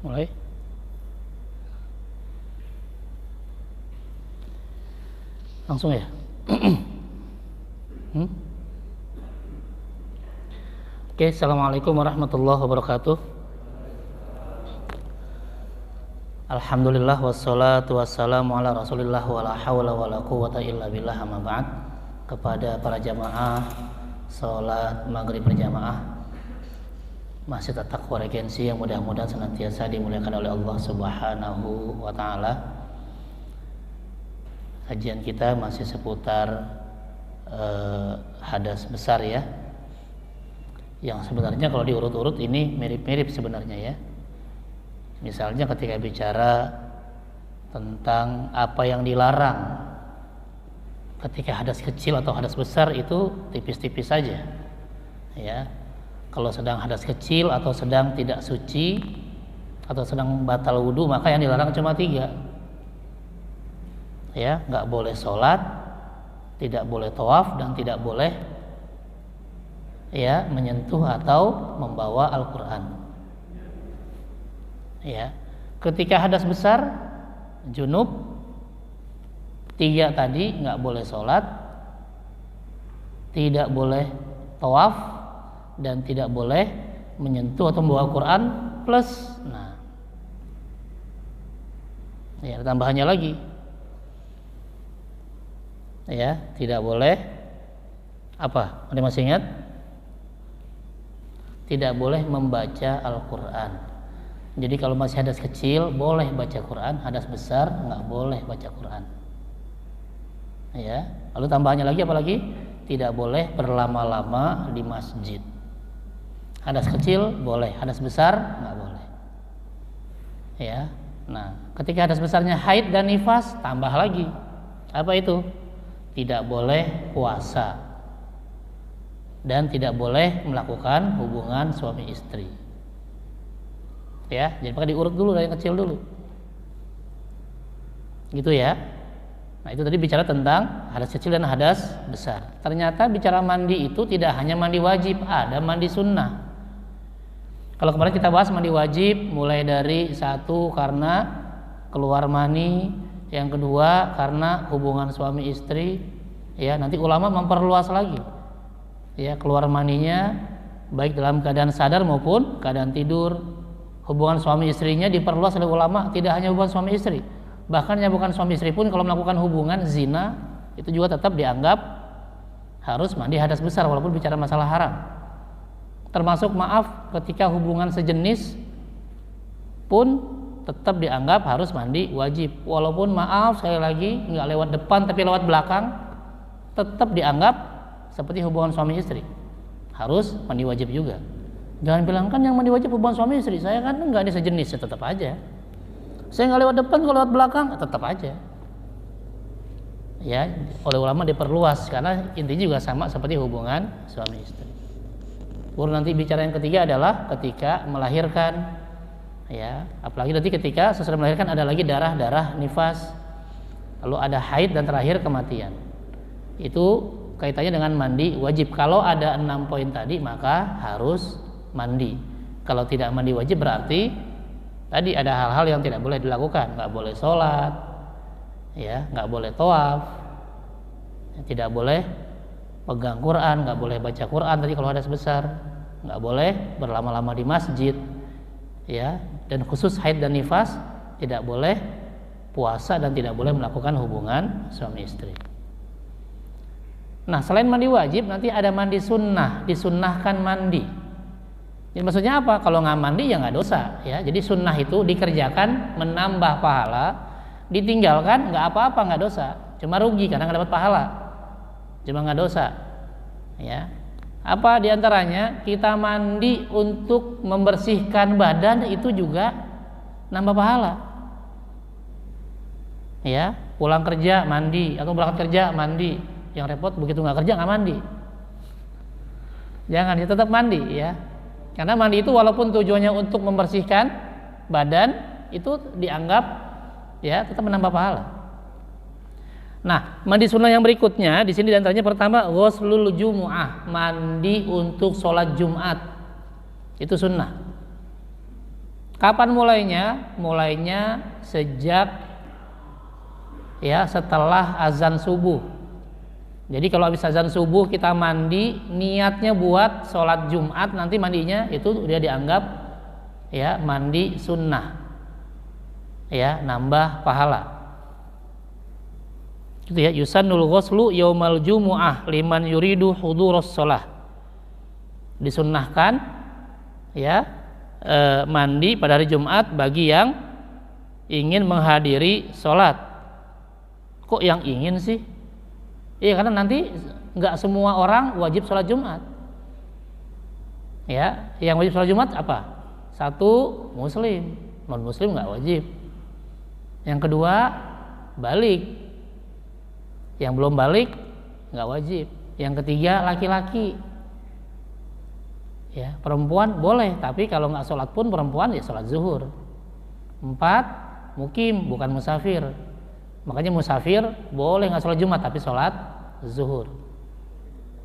Mulai. Langsung ya. Oke, assalamualaikum warahmatullahi wabarakatuh. Alhamdulillah wassalatu wassalamu ala rasulillah wala hawla wala quwata illa billah, amma ba'd. Kepada para jamaah salat maghrib berjamaah Masjid At-Taqwa Regensi yang mudah-mudahan senantiasa dimuliakan oleh Allah Subhanahu wa taala. Kajian kita masih seputar hadas besar ya. Yang sebenarnya kalau diurut-urut ini mirip-mirip sebenarnya ya. Misalnya ketika bicara tentang apa yang dilarang ketika hadas kecil atau hadas besar itu tipis-tipis saja ya. Kalau sedang hadas kecil atau sedang tidak suci atau sedang batal wudhu, maka yang dilarang cuma 3 ya, nggak boleh sholat, tidak boleh tawaf, dan tidak boleh ya menyentuh atau membawa Al-Quran ya. Ketika hadas besar junub, 3 tadi, nggak boleh sholat, tidak boleh tawaf, dan tidak boleh menyentuh atau membawa Quran plus, nah ya tambahannya lagi ya, tidak boleh apa? Ada masih ingat? Tidak boleh membaca Al-Quran. Jadi kalau masih hadas kecil boleh baca Quran, hadas besar nggak boleh baca Quran ya. Lalu tambahannya lagi apa lagi? Tidak boleh berlama-lama di masjid. Hadas kecil boleh, hadas besar nggak boleh ya. Nah, ketika hadas besarnya haid dan nifas, tambah lagi apa itu? Tidak boleh puasa dan tidak boleh melakukan hubungan suami istri ya. Jadi pakai diurut dulu dari yang kecil dulu gitu ya. Nah, itu tadi bicara tentang hadas kecil dan hadas besar. Ternyata bicara mandi itu tidak hanya mandi wajib, ada mandi sunnah. Kalau kemarin kita bahas mandi wajib mulai dari 1 karena keluar mani, yang kedua karena hubungan suami istri ya. Nanti ulama memperluas lagi ya, keluar maninya baik dalam keadaan sadar maupun keadaan tidur. Hubungan suami istrinya diperluas oleh ulama, tidak hanya hubungan suami istri, bahkan yang bukan suami istri pun kalau melakukan hubungan zina itu juga tetap dianggap harus mandi hadas besar walaupun bicara masalah haram. Termasuk maaf ketika hubungan sejenis pun tetap dianggap harus mandi wajib, walaupun maaf sekali lagi nggak lewat depan tapi lewat belakang, tetap dianggap seperti hubungan suami istri, harus mandi wajib juga. Jangan bilang kan yang mandi wajib hubungan suami istri, saya kan nggak ada sejenis, ya tetap aja. Saya nggak lewat depan, kalau lewat belakang tetap aja ya. Oleh ulama diperluas karena intinya juga sama seperti hubungan suami istri. Baru nanti bicara yang ketiga adalah ketika melahirkan ya, apalagi nanti ketika sesudah melahirkan ada lagi darah nifas, lalu ada haid, dan terakhir kematian. Itu kaitannya dengan mandi wajib. Kalau ada 6 poin tadi maka harus mandi. Kalau tidak mandi wajib berarti tadi ada hal-hal yang tidak boleh dilakukan, nggak boleh sholat ya, nggak boleh tawaf, tidak boleh pegang Quran, nggak boleh baca Quran tadi kalau hadas besar, nggak boleh berlama-lama di masjid ya, dan khusus haid dan nifas tidak boleh puasa dan tidak boleh melakukan hubungan suami istri. Nah, selain mandi wajib nanti ada mandi sunnah, disunnahkan mandi. Jadi maksudnya apa? Kalau nggak mandi ya nggak dosa ya. Jadi sunnah itu dikerjakan menambah pahala, ditinggalkan nggak apa-apa, nggak dosa, cuma rugi karena nggak dapat pahala, cuma nggak dosa ya. Apa diantaranya? Kita mandi untuk membersihkan badan, itu juga nambah pahala. Ya, pulang kerja mandi atau berangkat kerja mandi. Yang repot begitu nggak kerja nggak mandi. Jangan, ya tetap mandi ya. Karena mandi itu walaupun tujuannya untuk membersihkan badan, itu dianggap ya tetap menambah pahala. Nah, mandi sunnah yang berikutnya di sini diantaranya pertama ghuslul jumu'ah, mandi untuk sholat Jumat. Itu sunnah. Kapan mulainya? Mulainya sejak ya setelah azan subuh. Jadi kalau habis azan subuh kita mandi, niatnya buat sholat Jumat, nanti mandinya itu dia dianggap ya mandi sunnah, ya nambah pahala. Gitu ya, yusannul ghuslu yaumal jumu'ah liman yuridu hudurus shalah. Disunnahkan ya mandi pada hari Jumat bagi yang ingin menghadiri sholat. Kok yang ingin sih? Iya, karena nanti nggak semua orang wajib sholat Jumat. Ya, yang wajib sholat Jumat apa? Satu, muslim, non muslim nggak wajib. Yang kedua, balik. Yang belum balik nggak wajib. Yang ketiga, laki-laki. Ya, perempuan boleh, tapi kalau nggak sholat pun perempuan ya sholat zuhur. 4, mukim, bukan musafir. Makanya musafir boleh nggak sholat Jumat tapi sholat zuhur.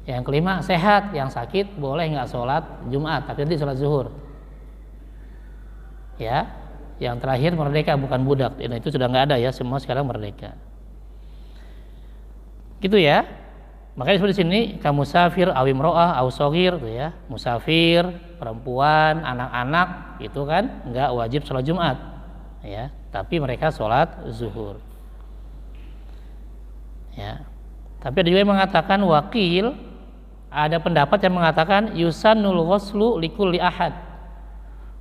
Yang kelima, sehat, yang sakit boleh nggak sholat Jumat tapi nanti sholat zuhur. Ya, yang terakhir merdeka bukan budak. Nah, itu sudah nggak ada ya, semua sekarang merdeka. Gitu ya. Makanya di sini kamu musafir, awim ro'ah, awsogir, tuh ya, musafir, perempuan, anak-anak, itu kan nggak wajib sholat Jumat, ya, tapi mereka sholat zuhur. Ya, tapi ada juga yang mengatakan wakil, ada pendapat yang mengatakan yusannul ghuslu likulli ahad.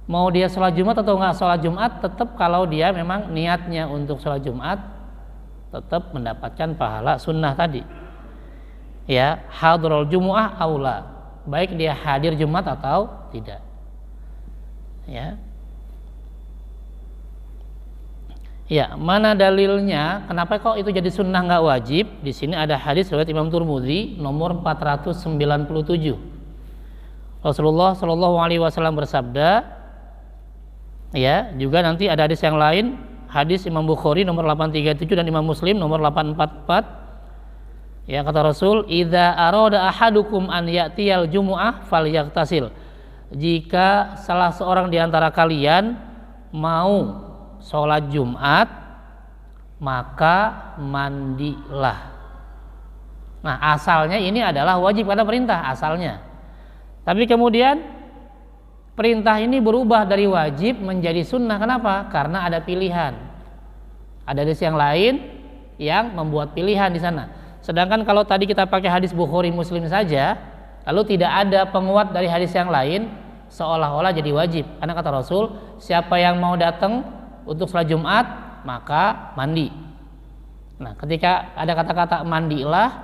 Mau dia sholat Jumat atau nggak sholat Jumat, tetap kalau dia memang niatnya untuk sholat Jumat, tetap mendapatkan pahala sunnah tadi. Ya, hadrul jumu'ah aula, baik dia hadir Jumat atau tidak. Ya. Ya, mana dalilnya? Kenapa kok itu jadi sunnah nggak wajib? Di sini ada hadis riwayat Imam Tirmidzi nomor 497. Rasulullah Shallallahu Alaihi Wasallam bersabda, ya, juga nanti ada hadis yang lain, hadis Imam Bukhari nomor 837 dan Imam Muslim nomor 844. Ya, kata Rasul, idza arada ahadukum an ya'tiyal jumu'ah falyaghtasil. Jika salah seorang di antara kalian mau sholat Jumat, maka mandilah. Nah, asalnya ini adalah wajib karena perintah asalnya. Tapi kemudian perintah ini berubah dari wajib menjadi sunnah. Kenapa? Karena ada pilihan. Ada hadis yang lain yang membuat pilihan di sana. Sedangkan kalau tadi kita pakai hadis Bukhari Muslim saja, lalu tidak ada penguat dari hadis yang lain, seolah-olah jadi wajib. Karena kata Rasul, siapa yang mau datang untuk sholat Jumat, maka mandi. Nah, ketika ada kata-kata mandilah,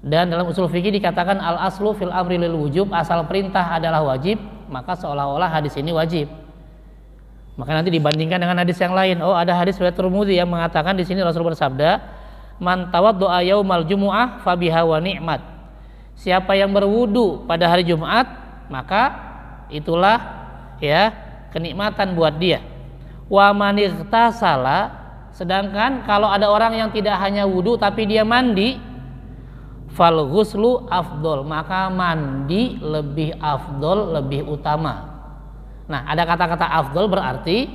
dan dalam usul fikih dikatakan al aslu fil amri lil wujub, asal perintah adalah wajib, maka seolah-olah hadis ini wajib. Maka nanti dibandingkan dengan hadis yang lain. Oh, ada hadis riwayat Tirmidzi yang mengatakan di sini Rasul bersabda, man tawaddo'a yaumal jumu'ah fabiha wa ni'mat. Siapa yang berwudu pada hari Jumat, maka itulah ya kenikmatan buat dia. Wa man ightasala, sedangkan kalau ada orang yang tidak hanya wudu tapi dia mandi, fal ghuslu afdol, maka mandi lebih afdol, lebih utama. Nah, ada kata-kata afdol berarti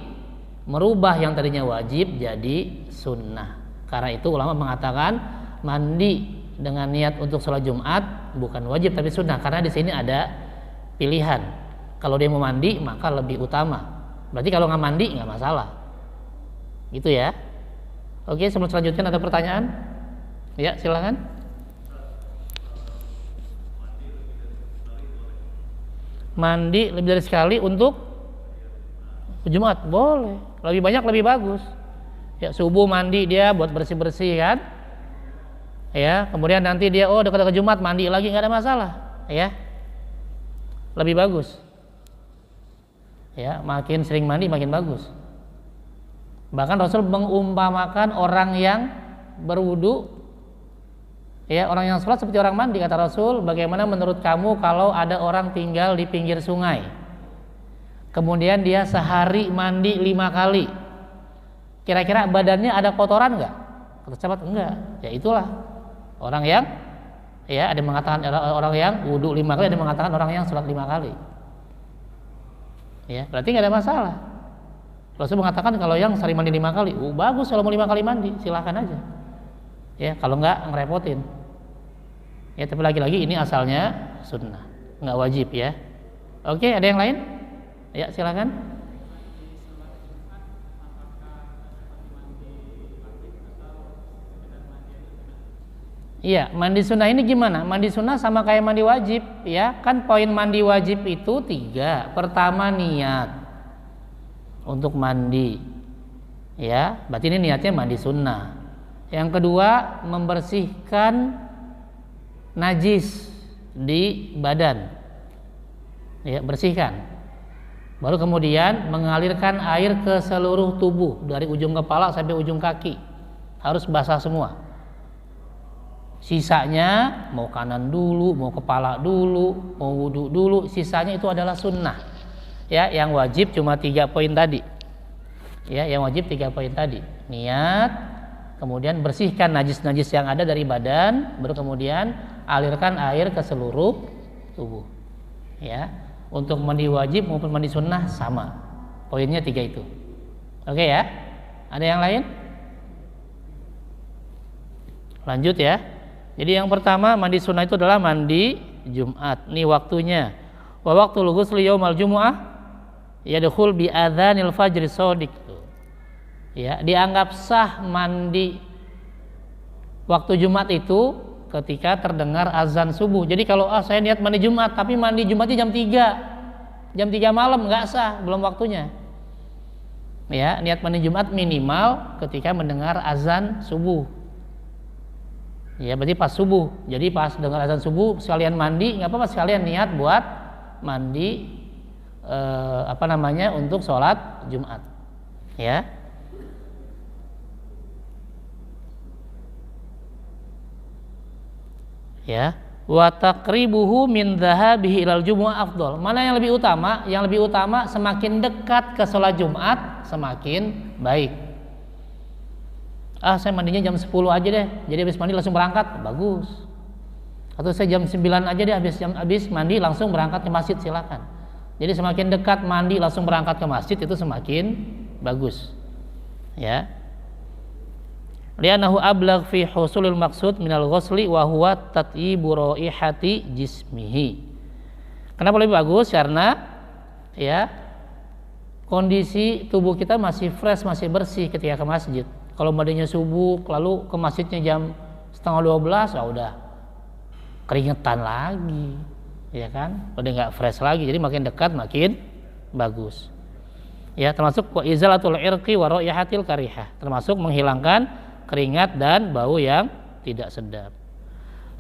merubah yang tadinya wajib jadi sunnah. Karena itu ulama mengatakan mandi dengan niat untuk sholat Jumat bukan wajib tapi sunnah, karena di sini ada pilihan. Kalau dia mau mandi maka lebih utama. Berarti kalau nggak mandi nggak masalah. Gitu ya. Oke, sebelum selanjutnya ada pertanyaan? Ya, silakan. Mandi lebih dari sekali untuk Jumat boleh. Lebih banyak lebih bagus. Ya, subuh mandi dia buat bersih-bersih kan. Ya, kemudian nanti dia dekat-dekat Jumat mandi lagi, nggak ada masalah. ya lebih bagus. Ya, makin sering mandi makin bagus. Bahkan Rasul mengumpamakan orang yang berwudu, ya, orang yang sholat seperti orang mandi. Kata Rasul, bagaimana menurut kamu kalau ada orang tinggal di pinggir sungai, kemudian dia sehari mandi 5 kali, kira-kira badannya ada kotoran nggak? Kata sahabat, enggak. Ya itulah orang yang, ya, ada yang mengatakan orang yang wudu 5 kali, ada yang mengatakan orang yang sholat 5 kali. Ya, berarti nggak ada masalah. Rasul mengatakan kalau yang sehari mandi 5 kali, bagus kalau mau 5 kali mandi, silahkan aja. Ya, kalau nggak ngerepotin. Ya, tapi lagi-lagi ini asalnya sunnah, nggak wajib ya. Oke, ada yang lain? Ya, silakan. Iya, mandi sunnah ini gimana? Mandi sunnah sama kayak mandi wajib, ya. Kan poin mandi wajib itu 3. Pertama, niat untuk mandi, ya. Berarti ini niatnya mandi sunnah. Yang kedua, membersihkan najis di badan, ya, bersihkan. Baru kemudian mengalirkan air ke seluruh tubuh dari ujung kepala sampai ujung kaki, harus basah semua. Sisanya mau kanan dulu, mau kepala dulu, mau wudu dulu, sisanya itu adalah sunnah. Ya, yang wajib cuma 3 poin tadi. Ya, yang wajib 3 poin tadi. Niat, kemudian bersihkan najis-najis yang ada dari badan, baru kemudian alirkan air ke seluruh tubuh. Ya, untuk mandi wajib maupun mandi sunnah sama. Poinnya 3 itu. Oke ya? Ada yang lain? Lanjut ya. Jadi yang pertama mandi sunnah itu adalah mandi Jumat. Ini waktunya. Wa waqtul ghusli yaumal jumu'ah yadkhul bi adzanil fajri shadiq. Ya, dianggap sah mandi waktu Jumat itu ketika terdengar azan subuh. Jadi kalau saya niat mandi Jumat tapi mandi Jumatnya jam 3 malam, enggak sah, belum waktunya. Ya, niat mandi Jumat minimal ketika mendengar azan subuh. Ya, berarti pas subuh. Jadi pas dengar azan subuh sekalian mandi, nggak apa-apa, sekalian niat buat mandi untuk sholat Jumat. Ya. Ya. Wa taqribuhu min dhahabihi ilal jumu'ah afdal. Mana yang lebih utama? Yang lebih utama semakin dekat ke sholat Jumat semakin baik. Saya mandinya jam 10 aja deh, jadi habis mandi langsung berangkat, bagus. Atau saya jam 9 aja deh, habis mandi langsung berangkat ke masjid, silakan. Jadi semakin dekat mandi langsung berangkat ke masjid itu semakin bagus. Ya. Li'annahu ablagh fi husulil maqsud minal ghusli wa huwa tatyibu raihati jismihi. Kenapa lebih bagus? Karena ya kondisi tubuh kita masih fresh, masih bersih ketika ke masjid. Kalau mandinya subuh lalu ke masjidnya jam 11:30, ya udah keringetan lagi, ya kan? Udah nggak fresh lagi. Jadi makin dekat makin bagus. Ya, termasuk wa izalatul irqi wa raihatil karihah, termasuk menghilangkan keringat dan bau yang tidak sedap.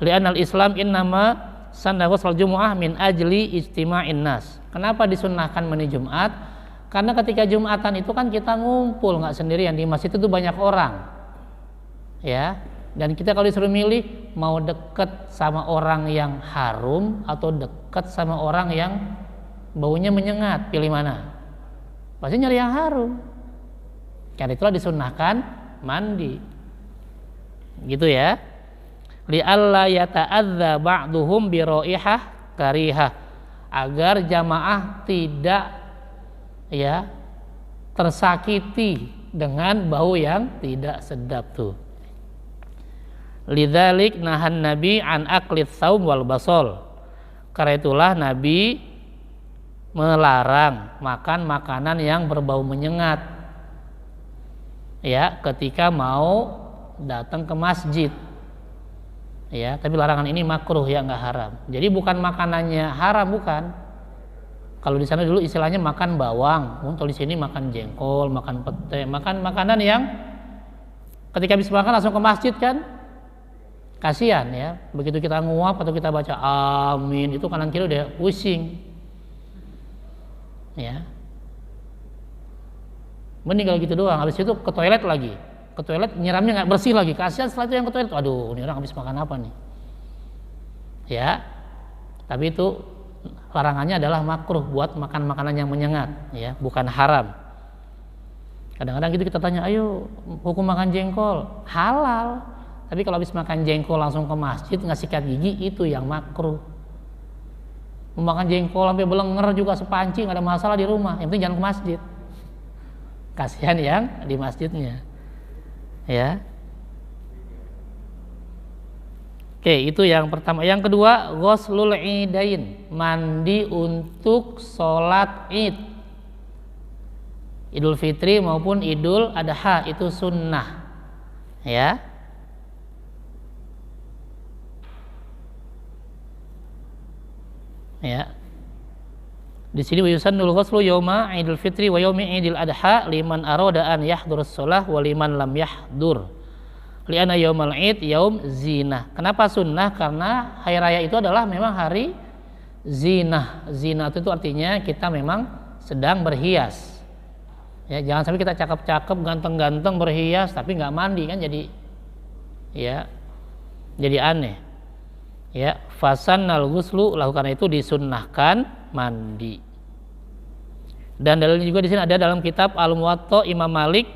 Li'anal Islam innama sanna ghusl jumu'ah min ajli ijtima'in nas. Kenapa disunnahkan mandi Jumat? Karena ketika Jumatan itu kan kita ngumpul, nggak sendirian, di masjid itu banyak orang, ya. Dan kita kalau disuruh milih mau deket sama orang yang harum atau deket sama orang yang baunya menyengat, pilih mana? Pasti nyari yang harum. Karena itulah disunnahkan mandi, gitu ya. Li alla yata'adza ba'duhum bi raihah karihah, agar jamaah tidak tersakiti dengan bau yang tidak sedap tuh. Lidzalik nahan Nabi an aklit saum wal basol. Karena itulah Nabi melarang makan makanan yang berbau menyengat. Ya, ketika mau datang ke masjid. Ya, tapi larangan ini makruh, ya, nggak haram. Jadi bukan makanannya haram, bukan. Kalau di sana dulu istilahnya makan bawang, kalau di sini makan jengkol, makan pete, makan makanan yang ketika habis makan langsung ke masjid kan, Kasihan ya, begitu kita nguap atau kita baca amin itu kanan kiri udah pusing. Ya. Mending kalau gitu doang, habis itu ke toilet lagi. Ke toilet nyiramnya nggak bersih lagi. Kasihan setelah itu yang ke toilet, aduh, ini orang habis makan apa nih? Ya. Tapi itu larangannya adalah makruh buat makan makanan yang menyengat, ya, bukan haram. Kadang-kadang gitu kita tanya, ayo hukum makan jengkol, halal. Tapi kalau habis makan jengkol langsung ke masjid nggak sikat gigi, itu yang makruh. Makan jengkol sampai belenger juga sepanci nggak ada masalah di rumah, yang penting jangan ke masjid. Kasihan yang di masjidnya, ya. Oke, itu yang pertama. Yang kedua, ghuslul idain, mandi untuk sholat id, Idul Fitri maupun Idul Adha, itu sunnah, ya. Ya. Di sini yusannul ghuslu yauma Idul Fitri wa yaumi Idul Adha liman arada an yahdurus shalah wa liman lam yahdur. Li'anna yaumal id yaum zinah. Kenapa sunnah? Karena hari raya itu adalah memang hari zinah. Zinah itu artinya kita memang sedang berhias. Ya, jangan sampai kita cakep-cakep, ganteng-ganteng berhias tapi nggak mandi, kan jadi, ya, jadi aneh. Ya, fasannal ghuslu, lakukan itu disunnahkan mandi. Dan dalilnya juga di sini ada dalam kitab Al-Muwatta Imam Malik,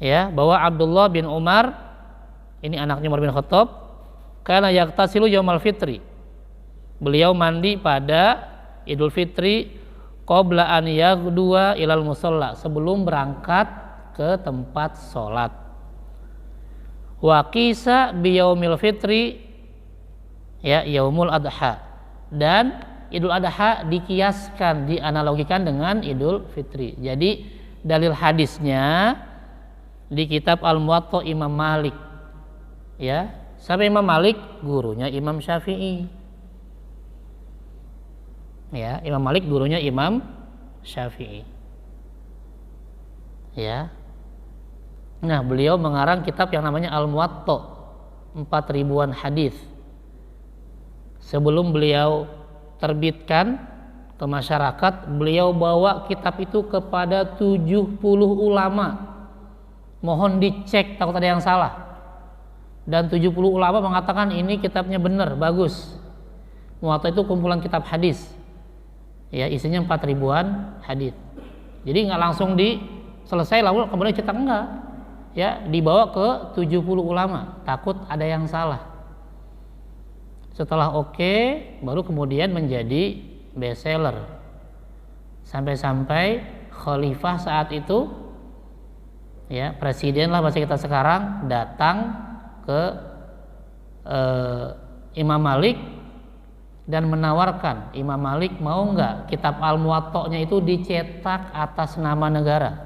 ya, bahwa Abdullah bin Umar, ini anaknya Umar bin Khattab, kana yaghtasilu yaumal fitri, beliau mandi pada Idul Fitri qabla an yaghduwa ilal musalla, sebelum berangkat ke tempat sholat. Wa qisa bi yaumil fitri, ya, yaumul adha, dan Idul Adha dikiaskan, dianalogikan dengan Idul Fitri. Jadi dalil hadisnya di kitab Al-Muwatta Imam Malik, ya. Sampai Imam Malik gurunya Imam Syafi'i, ya. Imam Malik gurunya Imam Syafi'i, ya. Nah, beliau mengarang kitab yang namanya Al-Muwatta, 4.000-an hadis. Sebelum beliau terbitkan ke masyarakat, beliau bawa kitab itu kepada 70 ulama. Mohon dicek, takut ada yang salah. Dan 70 ulama mengatakan ini kitabnya benar, bagus. Muwatta itu kumpulan kitab hadis, ya, isinya 4.000-an hadis. Jadi nggak langsung selesai lalu kemudian cetak, enggak, ya, dibawa ke 70 ulama, takut ada yang salah. Setelah oke, baru kemudian menjadi bestseller. Sampai-sampai khalifah saat itu, ya, presiden lah bahasa kita sekarang, datang ke Imam Malik dan menawarkan, Imam Malik mau nggak kitab Al-Muwatta-nya itu dicetak atas nama negara.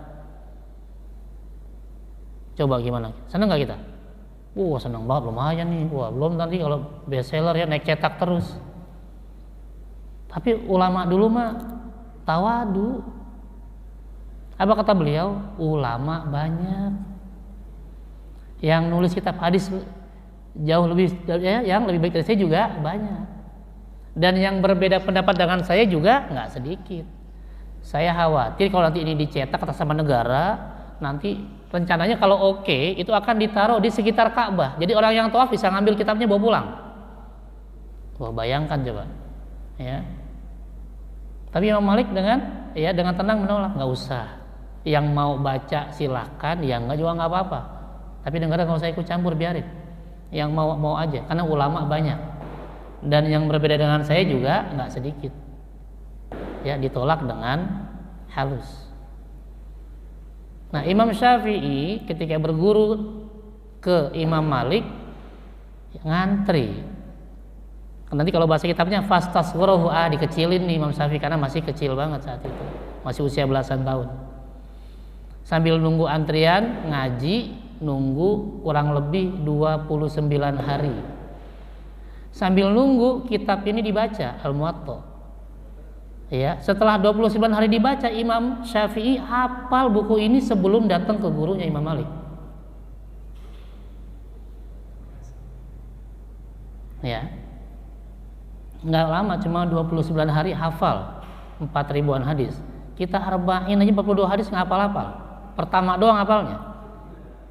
Coba gimana? Seneng nggak kita? Seneng banget, lumayan nih. Belum nanti kalau bestseller ya naik cetak terus. Tapi ulama dulu mah tawadu. Apa kata beliau? Ulama banyak, yang nulis kitab hadis jauh lebih, ya, yang lebih baik dari saya juga banyak. Dan yang berbeda pendapat dengan saya juga nggak sedikit. Saya khawatir kalau nanti ini dicetak atas nama negara, nanti rencananya kalau oke itu akan ditaruh di sekitar Ka'bah. Jadi orang yang tawaf bisa ngambil kitabnya bawa pulang. Wah, bayangkan coba, ya. Tapi Imam Malik dengan tenang menolak, nggak usah. Yang mau baca silakan, yang nggak juga nggak apa-apa. Tapi negara nggak usah ikut campur, biarin. Yang mau aja, karena ulama banyak. Dan yang berbeda dengan saya juga nggak sedikit. Ya, ditolak dengan halus. Nah, Imam Syafi'i ketika berguru ke Imam Malik ngantri. Nanti kalau bahasa kitabnya fastasgharahu, dikecilin nih Imam Syafi'i karena masih kecil banget saat itu. Masih usia belasan tahun. Sambil nunggu antrian ngaji, nunggu kurang lebih 29 hari. Sambil nunggu kitab ini dibaca, Al-Muwatta. Ya, setelah 29 hari dibaca, Imam Syafi'i hafal buku ini sebelum datang ke gurunya Imam Malik. ya. Nggak lama, cuma 29 hari hafal 4.000-an hadis. Kita arba'in aja 42 hadis nggak hafal-hafal. Pertama doang hafalnya.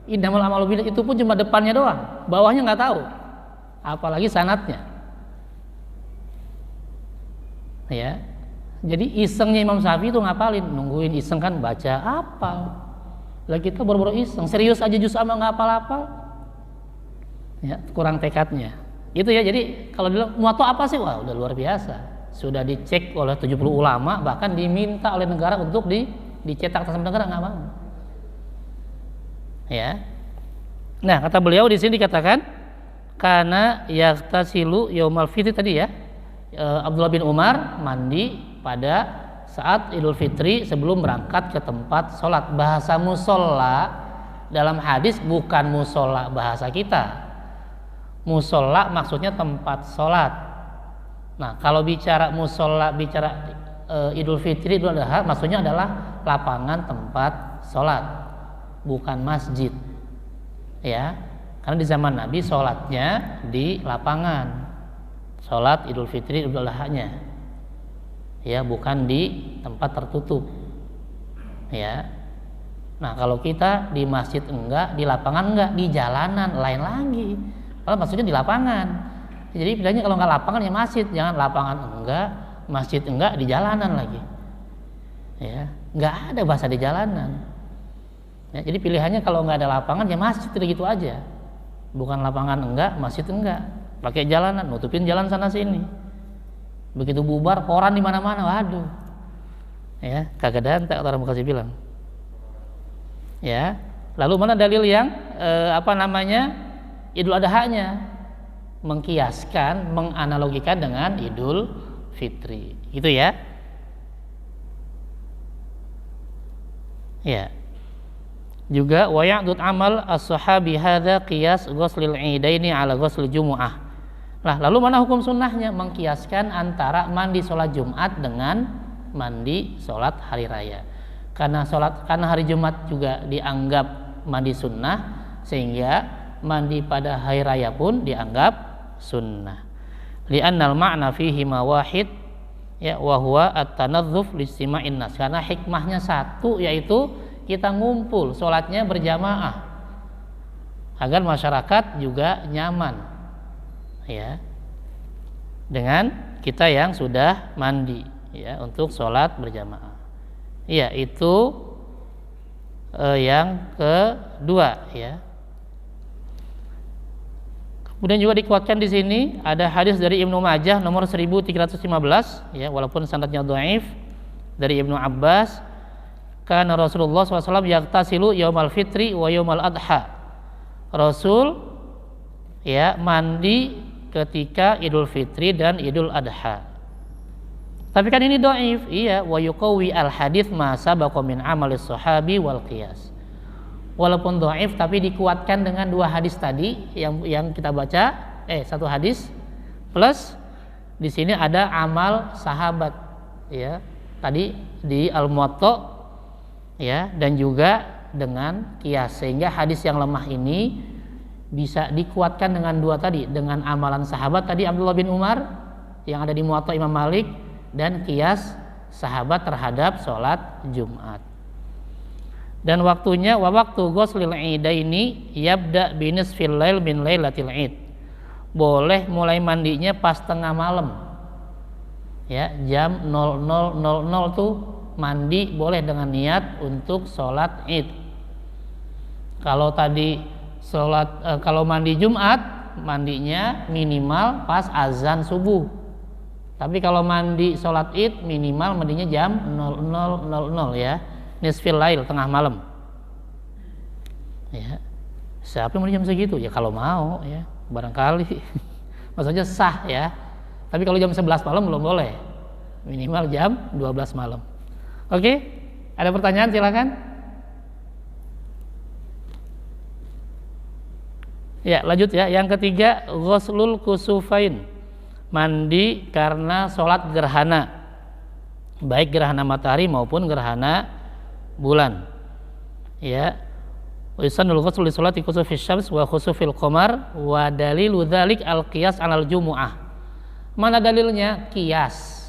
Innamal a'malu binniyat itu pun cuma depannya doang, bawahnya nggak tahu. Apalagi sanadnya. Ya. Jadi isengnya Imam Syafi'i itu ngapalin, nungguin iseng kan baca hafal. Lah kita baru-baru iseng, serius aja juz amma nggak hafal-hafal. Ya, kurang tekadnya. Gitu ya. Jadi kalau bilang muwatta apa sih? Wah, udah luar biasa. Sudah dicek oleh 70 ulama, bahkan diminta oleh negara untuk dicetak atas negara, nggak mau. Ya. Nah, kata beliau di sini dikatakan karena yaktasilu yaumal fitri tadi ya. Abdullah bin Umar mandi pada saat Idul Fitri sebelum berangkat ke tempat sholat. Bahasa musola dalam hadis bukan musola bahasa kita. Musola maksudnya tempat sholat. Nah, kalau bicara musola, bicara Idul Fitri, Idul Adha, maksudnya adalah lapangan tempat sholat, bukan masjid. Ya, karena di zaman Nabi sholatnya di lapangan, sholat Idul Fitri, Idul Adha-nya, ya, bukan di tempat tertutup. Ya, nah kalau kita di masjid enggak, di lapangan enggak, di jalanan lain lagi. Kalau maksudnya di lapangan. Jadi pilihannya kalau nggak lapangan ya masjid, jangan lapangan enggak, masjid enggak, di jalanan lagi. Ya, nggak ada bahasa di jalanan. Ya, jadi pilihannya kalau nggak ada lapangan ya masjid, tidak gitu aja. Bukan lapangan enggak, masjid enggak. Pakai jalanan, nutupin jalan sana sini. Begitu bubar, koran di mana-mana, waduh. Ya, kagak dantak orang Bekasi bilang. Ya, lalu mana dalil yang Idul Adha-nya, mengkiaskan, menganalogikan dengan Idul Fitri, gitu ya. Ya. Juga wa ya'dud amal as-sahabi hadza qiyas ghuslil idaini ala ghuslil jumu'ah. Nah, lalu mana hukum sunnahnya? Mengkiaskan antara mandi sholat Jumat dengan mandi sholat hari raya. Karena hari Jumat juga dianggap mandi sunnah, sehingga mandi pada hari raya pun dianggap sunnah. Li'annal ma'na fihi ma wahid, ya, wa huwa at-tanadzuf listima'in nas. Karena hikmahnya satu, yaitu kita ngumpul sholatnya berjamaah agar masyarakat juga nyaman, ya, dengan kita yang sudah mandi, ya, untuk sholat berjamaah. Ya, itu yang kedua, ya. Kemudian juga dikuatkan di sini ada hadis dari Ibnu Majah nomor 1315, ya, walaupun sanadnya dhaif, dari Ibnu Abbas, kana Rasulullah SAW yaktasilu yaumal fitri wa yaumal adha. Rasul, ya, mandi ketika Idul Fitri dan Idul Adha. Tapi kan ini dhaif, iya, wa yuqawi al hadits ma sabaqa min amalis sahabi wal qiyas. Walaupun dhaif tapi dikuatkan dengan dua hadis tadi yang kita baca, satu hadis plus di sini ada amal sahabat, ya, tadi di Al-Muwatta, ya, dan juga dengan qiyas, sehingga hadis yang lemah ini bisa dikuatkan dengan dua tadi, dengan amalan sahabat tadi Abdullah bin Umar yang ada di Muwatta Imam Malik, dan qiyas sahabat terhadap sholat Jumat. Dan waktunya wa waktu ghuslil idaini yabda binisfil lail min lailatil id. Boleh mulai mandinya pas tengah malam, ya, jam 00.00 tuh mandi boleh dengan niat untuk sholat id. Kalau tadi kalau mandi Jumat, mandinya minimal pas azan subuh. Tapi kalau mandi sholat id minimal mandinya jam 00.00, ya, nisfil lail, tengah malam. Ya, siapa yang mandi jam segitu? Ya kalau mau, ya, barangkali. Maksudnya sah, ya. Tapi kalau jam 11 malam belum boleh. Minimal jam 12 malam. Oke, ada pertanyaan silakan. Ya, lanjut, ya. Yang ketiga, ghuslul kusufain, mandi karena sholat gerhana, baik gerhana matahari maupun gerhana bulan. Ya, Wa yusannul ghusl li sholati khusufis syams wa khusufil qamar wa dalilu dzalik al-qiyas 'alal jumu'ah. Mana dalilnya? Qiyas.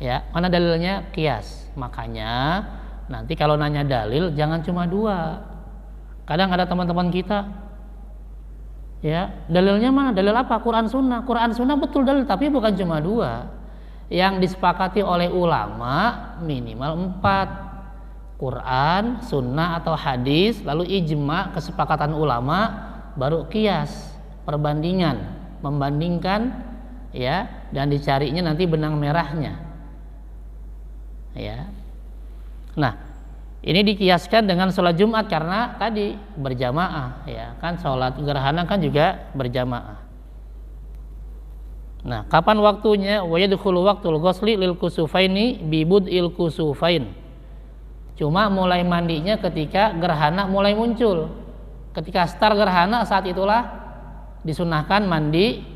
Ya, mana dalilnya? Qiyas. Makanya nanti kalau nanya dalil jangan cuma dua. Kadang ada teman-teman kita, ya, dalilnya mana? Dalil apa? Quran Sunnah. Quran Sunnah betul dalil, tapi bukan cuma dua. Yang disepakati oleh ulama minimal 4. Quran, Sunnah atau hadis, lalu ijma, kesepakatan ulama, baru qiyas, perbandingan, membandingkan, ya, dan dicarinya nanti benang merahnya, ya. Nah, ini dikiaskan dengan sholat Jumat karena tadi berjamaah, ya kan, sholat gerhana kan juga berjamaah. Nah, kapan waktunya? Wa yadkhulu waqtul ghusli lil kusufaini bi bud'il kusufain. Cuma mulai mandinya ketika gerhana mulai muncul. Ketika start gerhana, saat itulah disunahkan mandi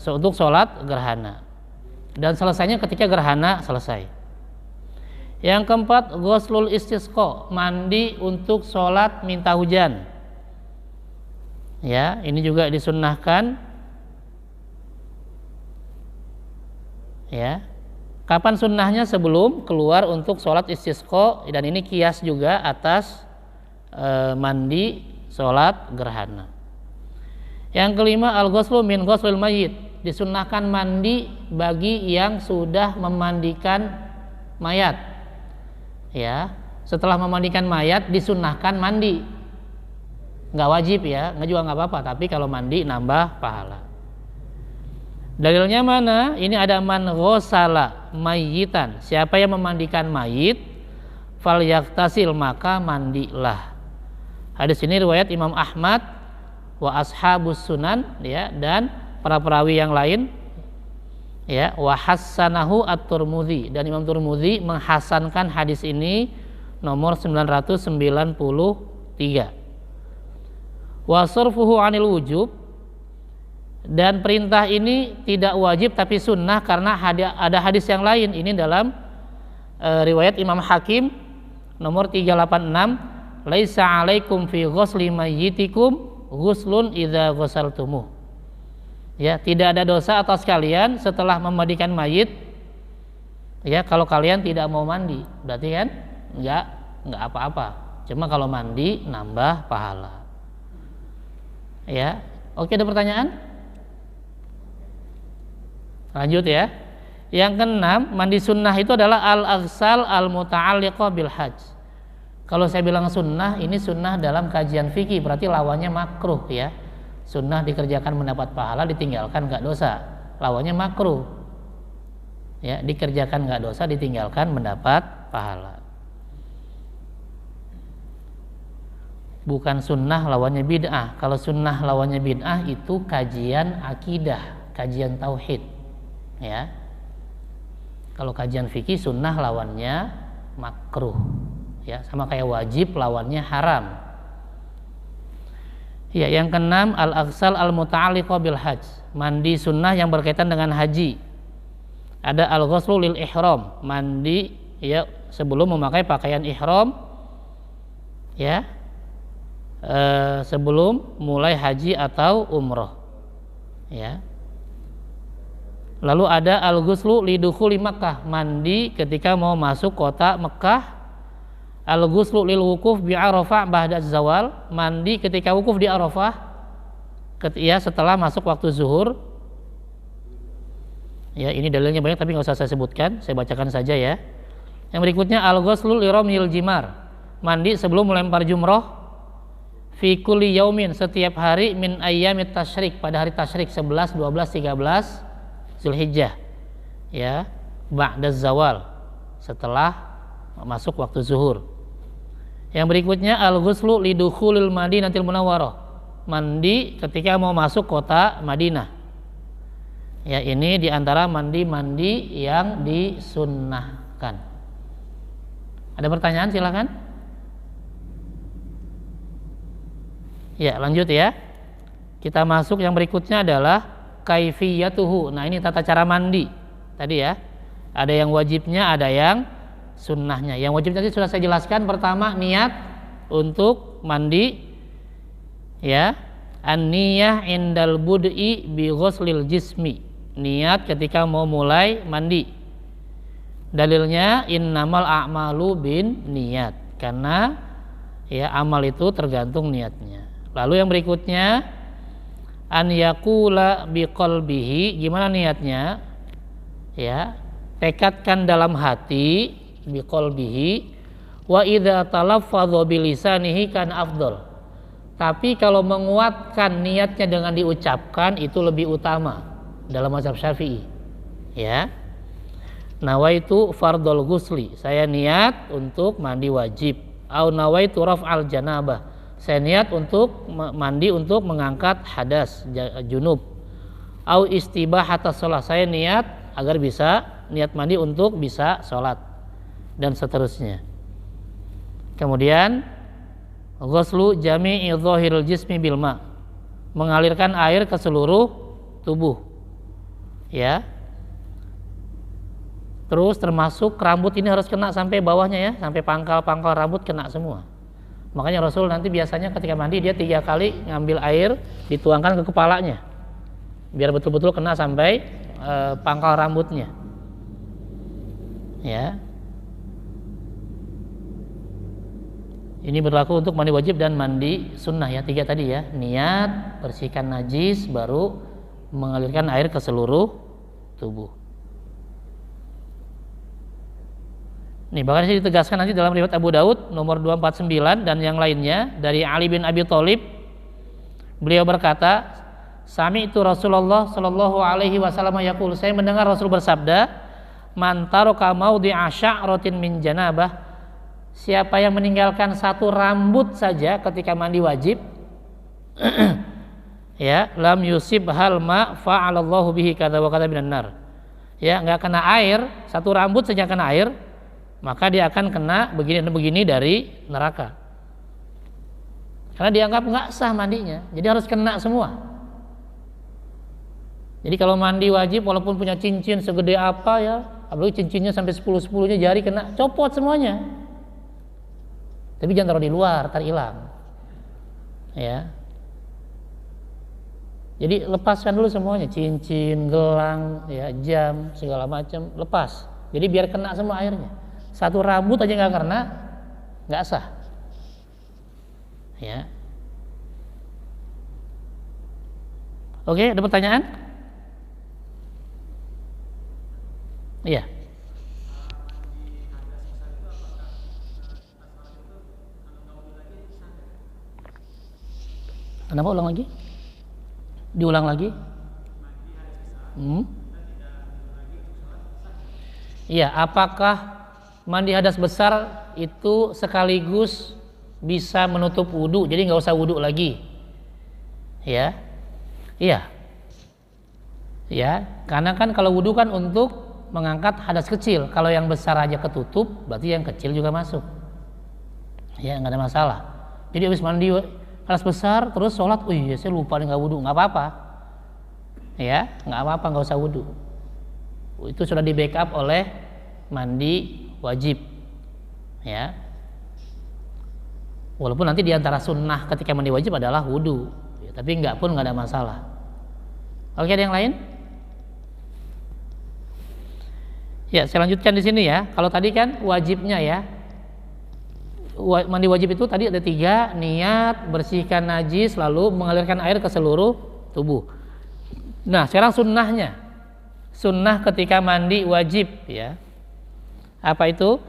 untuk sholat gerhana. Dan selesainya ketika gerhana selesai. Yang keempat, ghuslul istisqa, mandi untuk sholat minta hujan. Ya, ini juga disunnahkan. Ya. Kapan sunnahnya? Sebelum keluar untuk sholat istisqa, dan ini qiyas juga atas mandi sholat gerhana. Yang kelima, al-ghuslu min ghuslil mayyit, disunnahkan mandi bagi yang sudah memandikan mayat. Ya, setelah memandikan mayat disunnahkan mandi. Nggak wajib ya, nggak juga nggak apa-apa, tapi kalau mandi nambah pahala. Dalilnya mana? Ini ada man ghosala mayyitan, siapa yang memandikan mayit, fal yaktasil, maka mandilah. Hadis ini riwayat Imam Ahmad wa ashabus sunan, ya, dan para perawi yang lain, ya, wa hassanahu at-Tirmidzi, dan Imam Tirmidzi menghasankan hadis ini nomor 993. Wa sarfuhu 'anil wujub, dan perintah ini tidak wajib tapi sunnah karena ada hadis yang lain. Ini dalam riwayat Imam Hakim nomor 386, laisa 'alaikum fi ghusli mayyitikum ghuslun idza ghasaltumuh. Ya, tidak ada dosa atas kalian setelah memandikan mayit, ya, kalau kalian tidak mau mandi. Berarti kan enggak apa-apa. Cuma kalau mandi nambah pahala. Ya. Oke, ada pertanyaan? Lanjut ya. Yang keenam, mandi sunnah itu adalah al-aghsal al-muta'alliqah bil hajj. Kalau saya bilang sunnah, ini sunnah dalam kajian fikih, berarti lawannya makruh ya. Sunnah dikerjakan mendapat pahala, ditinggalkan enggak dosa. Lawannya makruh. Ya, dikerjakan enggak dosa, ditinggalkan mendapat pahala. Bukan sunnah lawannya bid'ah. Kalau sunnah lawannya bid'ah itu kajian akidah, kajian tauhid. Ya, kalau kajian fikih sunnah lawannya makruh, ya, sama kayak wajib lawannya haram. Ya, yang keenam, al-aghsal al-muta'alliqah bil hajj, mandi sunnah yang berkaitan dengan haji. Ada al-ghuslu lil ihram, mandi, ya, sebelum memakai pakaian ihram, ya, sebelum mulai haji atau umroh, ya. Lalu ada al-ghuslu lidukhuli Makkah, mandi ketika mau masuk kota Mekah. Al-ghuslu lil wukuf bi Arafah ba'da zawal, mandi ketika wukuf di Arafah, ya, setelah masuk waktu zuhur. Ya, ini dalilnya banyak tapi nggak usah saya sebutkan, saya bacakan saja ya. Yang berikutnya al-ghuslu li ramyil jimar, mandi sebelum melempar jumroh. Fi kulli yaumin, setiap hari, min ayyamit tasyrik, pada hari tasyrik 11, 12, 13 Zulhijjah, ya, ba'da zawal, setelah masuk waktu zuhur. Yang berikutnya al-ghuslu lidukhulil Madinatil Munawwarah, mandi ketika mau masuk kota Madinah. Ya, ini diantara mandi-mandi yang disunnahkan. Ada pertanyaan? Silakan. Ya, lanjut ya. Kita masuk, yang berikutnya adalah kaifiyatuhu. Nah, ini tata cara mandi tadi ya. Ada yang wajibnya, ada yang sunnahnya. Yang wajib tadi sudah saya jelaskan. Pertama, niat untuk mandi, ya, an-niyah indal bud'i bi ghuslil jismi, niat ketika mau mulai mandi. Dalilnya innamal a'malu bin niat, karena ya amal itu tergantung niatnya. Lalu yang berikutnya, an yaqula biqalbihi, gimana niatnya? Ya, tekadkan dalam hati, biqalbihi, wa idza talaffadha bilisanihi kan afdal. Tapi kalau menguatkan niatnya dengan diucapkan itu lebih utama dalam mazhab Syafi'i. Ya. Nawaitu fardhul ghusli, saya niat untuk mandi wajib. Au nawaitu raf'al janabah, saya niat untuk mandi untuk mengangkat hadas junub. Au istibahatas shalah, saya niat agar bisa niat mandi untuk bisa sholat, dan seterusnya. Kemudian ghuslu jami'i dhahiril jismi bil ma, mengalirkan air ke seluruh tubuh. Ya. Terus termasuk rambut ini harus kena sampai bawahnya ya, sampai pangkal-pangkal rambut kena semua. Makanya Rasul nanti biasanya ketika mandi dia 3 kali ngambil air dituangkan ke kepalanya, biar betul-betul kena sampai pangkal rambutnya. Ya. Ini berlaku untuk mandi wajib dan mandi sunnah ya, 3 tadi ya. Niat, bersihkan najis, baru mengalirkan air ke seluruh tubuh. Nih, bahkan ini ditegaskan nanti dalam riwayat Abu Daud nomor 249 dan yang lainnya dari Ali bin Abi Thalib. Beliau berkata, sami'tu Rasulullah sallallahu alaihi wasallam yaqul, saya mendengar Rasul bersabda, man taraka maudhi'a sya'ratin min janabah, siapa yang meninggalkan satu rambut saja ketika mandi wajib, ya, lam yusib hal ma fa'alallahu bihi kadza wa kadza minan nar. Ya, enggak kena air, satu rambut saja kena air, maka dia akan kena begini dan begini dari neraka. Karena dianggap nggak sah mandinya, jadi harus kena semua. Jadi kalau mandi wajib walaupun punya cincin segede apa ya, apalagi cincinnya sampai 10-10-nya jari kena, copot semuanya. Tapi jangan taruh di luar, ntar hilang. Ya. Jadi lepaskan dulu semuanya, cincin, gelang, ya, jam, segala macam, lepas. Jadi biar kena semua airnya. Satu rambut aja nggak kena, nggak sah. Ya. Oke, ada pertanyaan? Iya. Kenapa ulang lagi? Diulang lagi? Iya, apakah mandi hadas besar itu sekaligus bisa menutup wudu, jadi nggak usah wudu lagi? Ya, iya, ya, karena kan kalau wudu kan untuk mengangkat hadas kecil, kalau yang besar aja ketutup, berarti yang kecil juga masuk. Ya, nggak ada masalah. Jadi habis mandi hadas besar terus sholat, oh iya saya lupa nggak wudu, nggak apa-apa. Ya, nggak apa-apa, nggak usah wudu. Itu sudah di backup oleh mandi wajib, ya. Walaupun nanti diantara sunnah ketika mandi wajib adalah wudu, ya, tapi enggak pun nggak ada masalah. Oke, ada yang lain? Ya, saya lanjutkan di sini ya. Kalau tadi kan wajibnya ya, mandi wajib itu tadi ada 3, niat, bersihkan najis, lalu mengalirkan air ke seluruh tubuh. Nah, sekarang sunnahnya, sunnah ketika mandi wajib ya. Apa itu?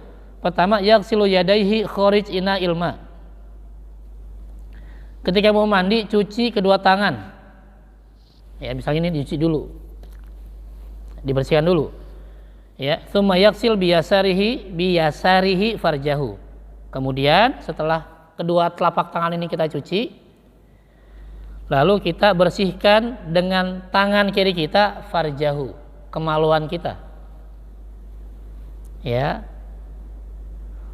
Pertama, yaghsilu yadaihi kharij ina ilma. Ketika mau mandi, cuci kedua tangan. Ya, misalnya ini dicuci dulu, dibersihkan dulu. Ya, tsumma yaghsil biyasarihi farjahu. Kemudian setelah kedua telapak tangan ini kita cuci, lalu kita bersihkan dengan tangan kiri kita farjahu, kemaluan kita. Ya,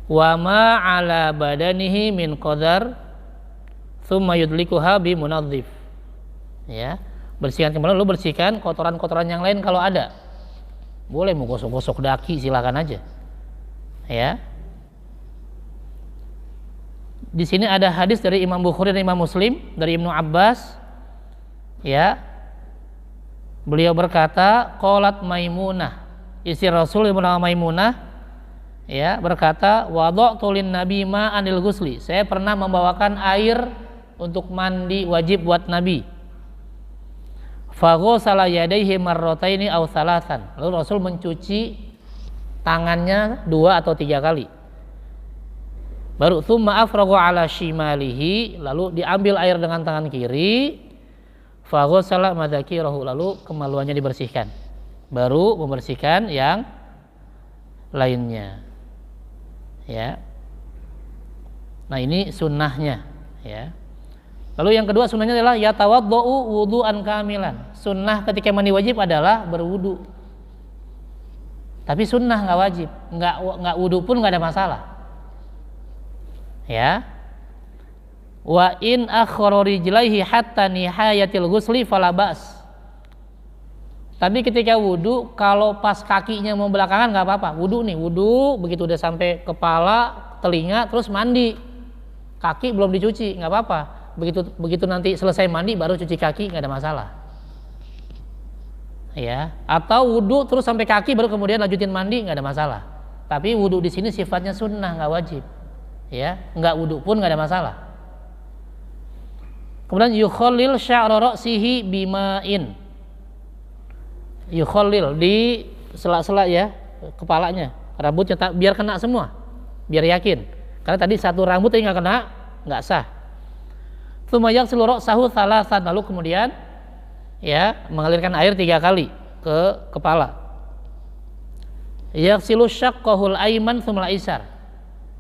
wa ma ala badanihi min qadar thumma yudlikuha bi munadhif. Ya, bersihkan kembali, lalu bersihkan kotoran-kotoran yang lain kalau ada. Boleh mau gosok-gosok daki silakan aja. Ya. Di sini ada hadis dari Imam Bukhari dan Imam Muslim dari Ibnu Abbas. Ya. Beliau berkata, qalat Maimunah, istri Rasul yang bernama Maimunah, ya, berkata, wada'tu lin nabi ma'anil ghusli. Saya pernah membawakan air untuk mandi wajib buat Nabi. Fa ghassala yadayhi marrataini aw thalathan. Lalu Rasul mencuci tangannya 2 atau 3 kali. Baru tsumma afragha ala shimalihi, lalu diambil air dengan tangan kiri. Fa ghassala madzakirahu, lalu kemaluannya dibersihkan. Baru membersihkan yang lainnya. Ya. Nah, ini sunnahnya, ya. Lalu yang kedua sunnahnya adalah yatawaddau wudu'an kamilan. Sunnah ketika mandi wajib adalah berwudu. Tapi sunnah nggak wajib, nggak wudu pun nggak ada masalah. Ya. Wa in akhara rijlaihi hatta nihayatil ghusli fala ba's. Tapi ketika wudu, kalau pas kakinya mau belakangan nggak apa-apa. Wudu nih, wudu begitu udah sampai kepala, telinga, terus mandi. Kaki belum dicuci, nggak apa-apa. Begitu nanti selesai mandi baru cuci kaki, nggak ada masalah. Ya, atau wudu terus sampai kaki baru kemudian lanjutin mandi, nggak ada masalah. Tapi wudu di sini sifatnya sunnah, nggak wajib. Ya, nggak wudu pun nggak ada masalah. Kemudian yukhallil sya'ra ra'sihi bima'in. Yukhallil di sela-sela ya kepalanya, rambutnya biar kena semua, biar yakin. Karena tadi satu rambut tadi nggak kena, nggak sah. Tsumma yaghsilu ra'sahu thalathan, lalu kemudian ya mengalirkan air 3 kali ke kepala. Yaghsilu syaqqahul aiman tsumma al-aisar.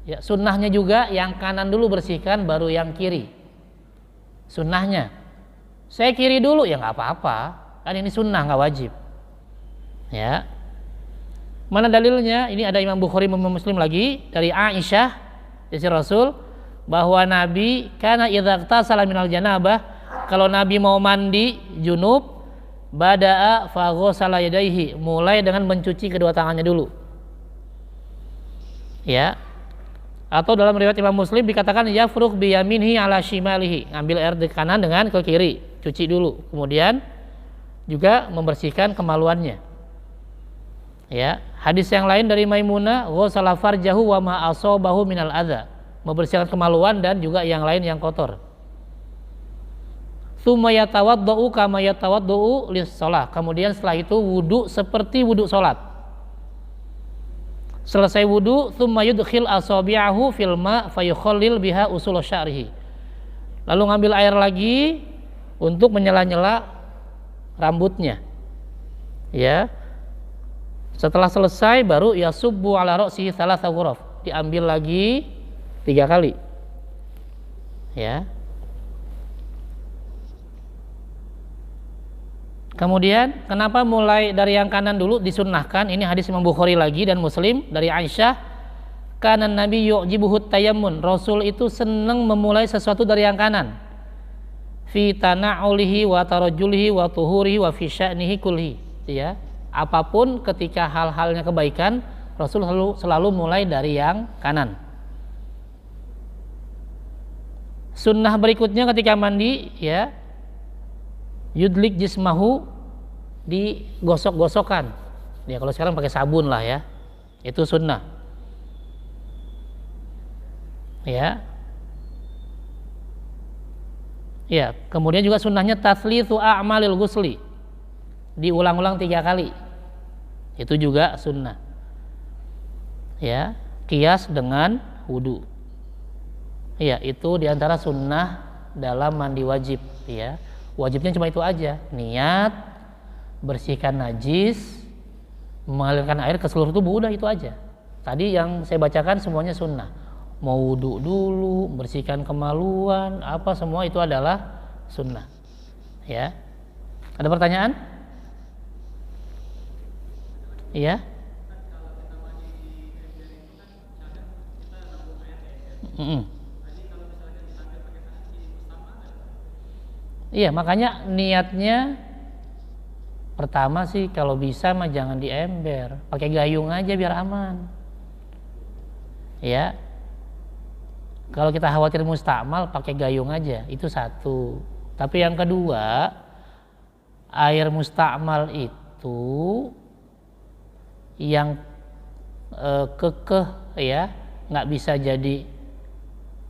Ya, sunnahnya juga yang kanan dulu bersihkan baru yang kiri. Sunnahnya. Saya kiri dulu ya nggak apa-apa, kan ini sunnah nggak wajib. Ya. Mana dalilnya? Ini ada Imam Bukhari, Imam Muslim lagi dari Aisyah istri Rasul, bahwa Nabi kana idza ightasala minal janabah, kalau Nabi mau mandi junub, bada'a fa ghassala yadayhi, mulai dengan mencuci kedua tangannya dulu. Ya. Atau dalam riwayat Imam Muslim dikatakan yafruq bi yaminhi ala shimalihi, ngambil air di kanan dengan ke kiri, cuci dulu, kemudian juga membersihkan kemaluannya. Ya, hadis yang lain dari Maimunah, ghassala farjahu wa ma asabahu minal adza, membersihkan kemaluan dan juga yang lain yang kotor. Tsumma yatawaddau kama yatawaddau lis-shalah, kemudian setelah itu wudu seperti wudu salat. Selesai wudu, tsumma yudkhil asabi'ahu fil ma' fayukhallil biha usul sya'rihi. Lalu ngambil air lagi untuk menyela-nyela rambutnya. Ya. Setelah selesai baru yasubbu ala ra'sihi thalatha ghuraf, diambil lagi 3 kali. Ya. Kemudian kenapa mulai dari yang kanan dulu disunnahkan? Ini hadis Imam Bukhari lagi dan Muslim dari Aisyah. Kana Nabi yu'jibuhu tayammun. Rasul itu senang memulai sesuatu dari yang kanan. Fi tana'ulihi wa tarajjulihi wa tuhurihi wa fi sya'nihi kulhi. Ya. Apapun ketika hal-halnya kebaikan, Rasul selalu mulai dari yang kanan. Sunnah berikutnya ketika mandi, ya, yudlik jismahu, digosok-gosokkan. Ya kalau sekarang pakai sabun lah ya. Itu sunnah. Ya. Ya, kemudian juga sunnahnya tatslitsu a'malil ghusli. Diulang-ulang 3 kali. Itu juga sunnah. Ya, kias dengan wudu. Ya, itu diantara sunnah dalam mandi wajib, ya. Wajibnya cuma itu aja, niat, bersihkan najis, mengalirkan air ke seluruh tubuh, udah itu aja. Tadi yang saya bacakan semuanya sunnah. Mau wudu dulu, bersihkan kemaluan, apa semua itu adalah sunnah. Ya. Ada pertanyaan? Iya. Iya, makanya niatnya pertama sih kalau bisa mah jangan di ember, pakai gayung aja biar aman. Ya, kalau kita khawatir mustakmal, pakai gayung aja, itu satu. Tapi yang kedua, air mustakmal itu yang kekeh ya, nggak bisa jadi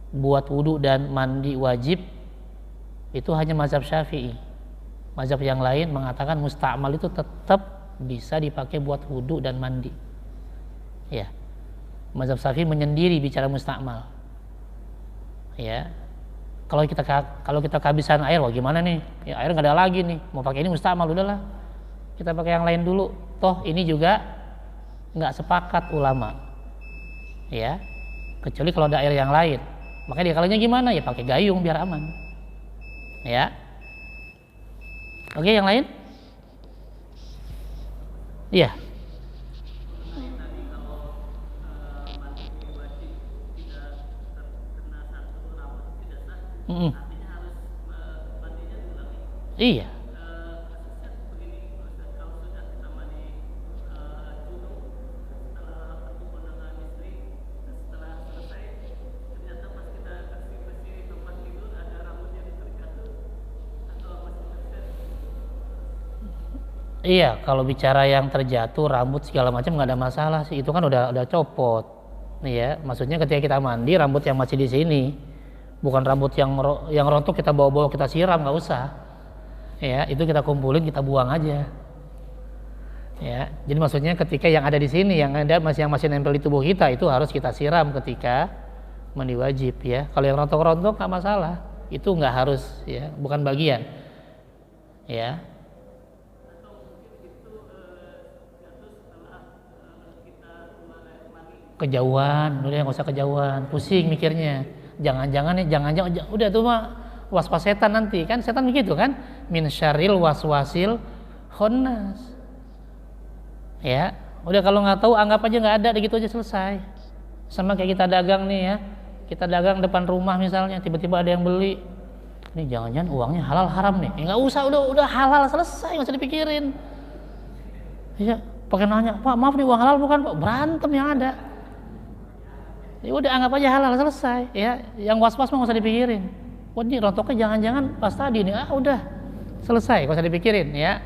buat wudhu dan mandi wajib, itu hanya mazhab Syafi'i. Mazhab yang lain mengatakan mustakmal itu tetap bisa dipakai buat wudhu dan mandi. Ya, mazhab Syafi'i menyendiri bicara mustakmal. Ya, kalau kita kehabisan air, wah gimana nih? Ya, air nggak ada lagi nih, mau pakai ini mustakmal, udahlah kita pakai yang lain dulu. Toh ini juga nggak sepakat ulama. Ya, kecuali kalau ada air yang lain. Makanya dia kalanya gimana? Ya pakai gayung biar aman. Ya, oke, yang lain? Iya. Iya. Iya, kalau bicara yang terjatuh rambut segala macam nggak ada masalah sih, itu kan udah copot. Nih ya, maksudnya ketika kita mandi rambut yang masih di sini, bukan rambut yang rontok kita bawa-bawa kita siram, nggak usah. Ya, itu kita kumpulin kita buang aja. Ya, jadi maksudnya ketika yang ada di sini yang masih nempel di tubuh kita itu harus kita siram ketika mandi wajib ya. Kalau yang rontok-rontok nggak masalah, itu nggak harus ya, bukan bagian. Ya. Kejauhan, udah nggak usah kejauhan, pusing mikirnya. Jangan-jangan udah tuh mah was-was setan nanti, kan setan begitu kan, min syarril waswasil khannas. Ya, udah kalau nggak tahu anggap aja nggak ada, gitu aja selesai. Sama kayak kita dagang nih ya, kita dagang depan rumah misalnya, tiba-tiba ada yang beli, ini jangan-jangan uangnya halal haram nih, nggak usah, udah halal selesai, nggak usah dipikirin. Ya, pakai nanya, Pak maaf nih uang halal bukan Pak, berantem yang ada. Ya udah anggap aja halal selesai ya, yang was-was mah nggak usah dipikirin. Wah ini rontoknya jangan-jangan pas tadi nih, udah selesai, nggak usah dipikirin ya.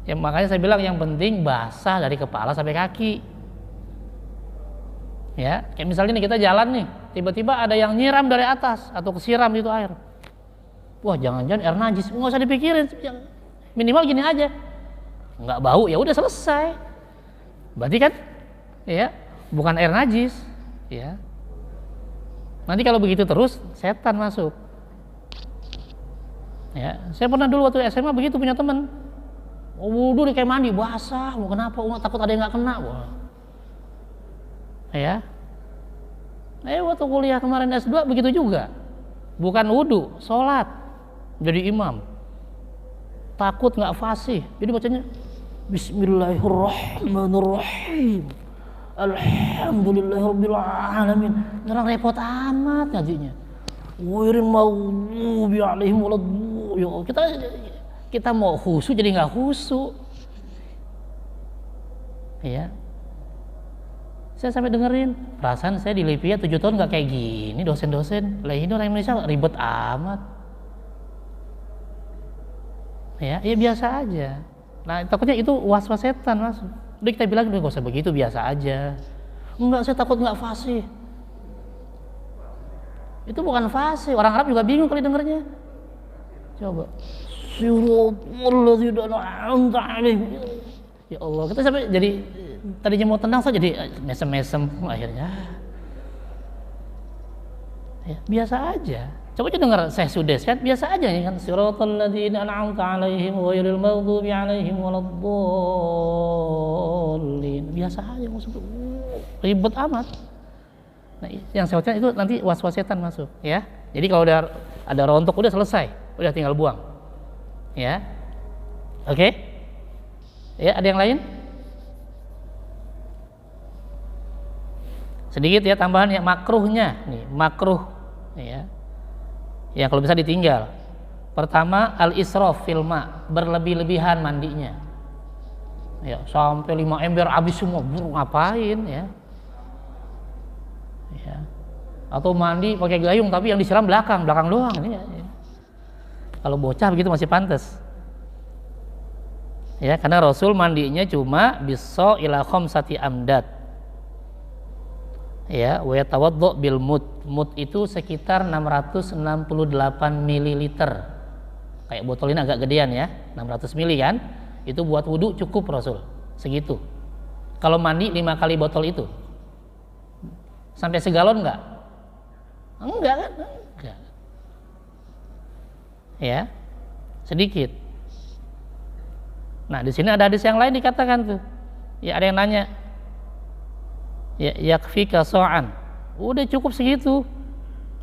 Ya makanya saya bilang yang penting basah dari kepala sampai kaki. Ya, kayak misalnya nih kita jalan nih, tiba-tiba ada yang nyiram dari atas atau kesiram itu air. Wah jangan-jangan air najis, nggak usah dipikirin, minimal gini aja, nggak bau ya udah selesai. Berarti kan, ya bukan air najis. Ya. Nanti kalau begitu terus setan masuk. Ya, saya pernah dulu waktu SMA begitu punya teman. Wudhu kayak mandi basah, mau kenapa? Takut ada yang nggak kena. Wah. Ya. Waktu kuliah kemarin S2 begitu juga. Bukan wudhu, sholat. Jadi imam. Takut nggak fasih. Jadi bacanya Bismillahirrahmanirrahim. Alhamdulillahirabbil alamin. Orang repot amat ngajinya. Wairil maghdubi alaihim waladdallin. Kita mau khusyuk jadi nggak khusyuk. Ya. Saya sampai dengerin, perasaan saya di Libya 7 tahun nggak kayak gini dosen-dosen. Lah ini orang Indonesia ribet amat. Ya biasa aja. Nah takutnya itu was-was setan masuk. Udah kita bilang udah gak usah begitu, biasa aja. Enggak, saya takut nggak fasih. Itu bukan fasih, orang Arab juga bingung kali dengernya. Coba. Ya Allah, kita sampai jadi tadinya mau tenang saja jadi mesem-mesem akhirnya. Ya, biasa aja. Coba aja dengar Syekh Sudes kan biasa aja kan, siratal ladzina an'amta 'alaihim ghairil maghdubi 'alaihim waladdallin. Biasa aja maksudnya ribet amat. Nah, yang saya itu nanti was-was setan masuk ya. Jadi kalau udah ada rontok udah selesai, udah tinggal buang. Ya. Oke? Ya, ada yang lain? Sedikit ya tambahan ya, makruhnya nih, makruh ya. Ya kalau bisa ditinggal. Pertama al-israf fil ma, berlebih-lebihan mandinya. Ya, sampai 5 ember habis semua, ngapain ya? atau mandi pakai gayung tapi yang disiram belakang doang ini ya. Kalau bocah begitu masih pantas. Ya, karena Rasul mandinya cuma biso ila khamsati amdad. Ya, wa yatawaddo bil mud. Mud itu sekitar 668 ml. Kayak botol ini agak gedean ya, 600 ml kan? Itu buat wudu cukup Rasul, segitu. Kalau mandi 5 kali botol itu. Sampai segalon enggak? Enggak kan? Enggak. Ya. Sedikit. Nah, di sini ada hadis yang lain dikatakan tuh. Ya, ada yang nanya. Ya, yakfika so'an. Udah cukup segitu.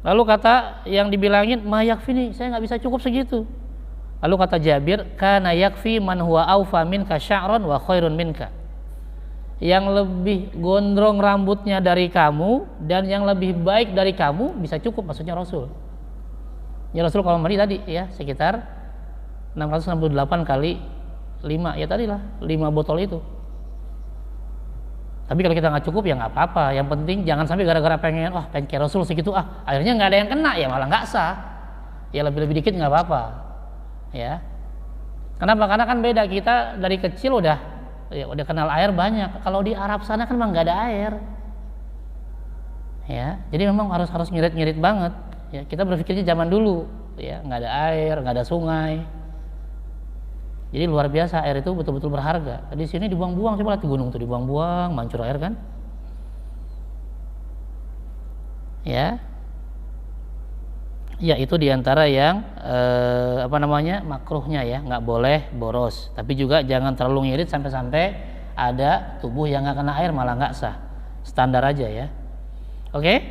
Lalu kata yang dibilangin, ma yakfini, saya nggak bisa cukup segitu. Lalu kata Jabir, kana yakfi man huwa awfa minka sya'ran wa khairun minka. Yang lebih gondrong rambutnya dari kamu dan yang lebih baik dari kamu bisa cukup, maksudnya Rasul. Ya Rasul kalau mandi tadi ya sekitar 668 kali 5 ya tadilah 5 botol itu. Tapi kalau kita nggak cukup ya nggak apa-apa. Yang penting jangan sampai gara-gara pengen kayak Rasul segitu akhirnya nggak ada yang kena ya malah nggak sah. Ya lebih-lebih dikit nggak apa-apa. Ya. Kenapa? Karena kan beda, kita dari kecil udah kenal air banyak. Kalau di Arab sana kan memang nggak ada air. Ya. Jadi memang harus ngirit-ngirit banget. Ya, kita berpikirnya zaman dulu ya nggak ada air, nggak ada sungai. Jadi luar biasa, air itu betul-betul berharga. Di sini dibuang-buang, coba lihat di gunung tuh dibuang-buang, mancur air kan? Ya, ya itu diantara yang makruhnya ya, nggak boleh boros. Tapi juga jangan terlalu ngirit sampai ada tubuh yang nggak kena air malah nggak sah. Standar aja ya. Oke?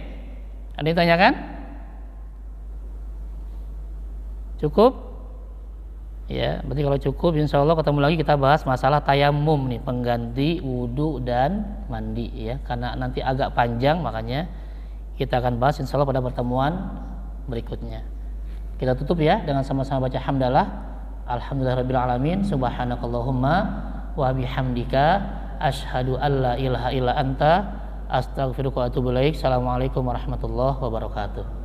Ada yang tanyakan? Cukup? Ya, berarti kalau cukup insya Allah ketemu lagi kita bahas masalah tayamum nih, pengganti wudu dan mandi ya, karena nanti agak panjang makanya kita akan bahas insya Allah pada pertemuan berikutnya. Kita tutup ya dengan sama-sama baca hamdalah. Alhamdulillahirabbil alamin, subhanakallahumma wa bihamdika asyhadu an la ilaha illa anta astaghfiruka wa atubu ilaik. Assalamualaikum warahmatullahi wabarakatuh.